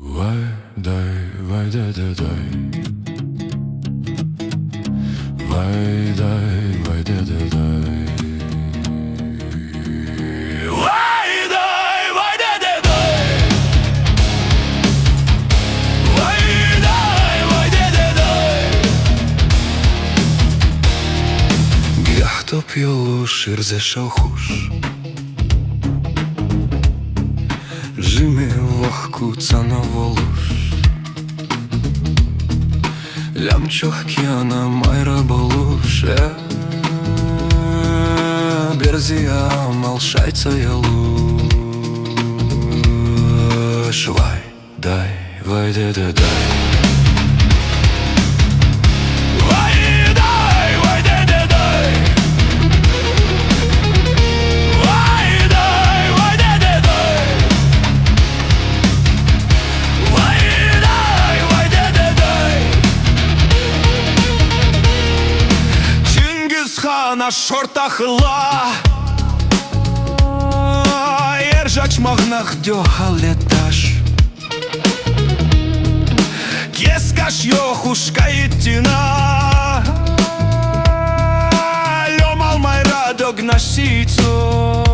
Vay day, vay day day day. Vay day, vay day day day. Vay day, vay day day day. Vay day, vay day day day. Gahto pjolu shirze shohush. Жими вогку цана волуш. Лямчох киана майра болуш. Берзия малшайца ялуш. Вай дай, вай дай дай дай. На шортахла Ержач мағнақ дёхал леташ Кескаш йохушка иттина Лёмал майра догнашицу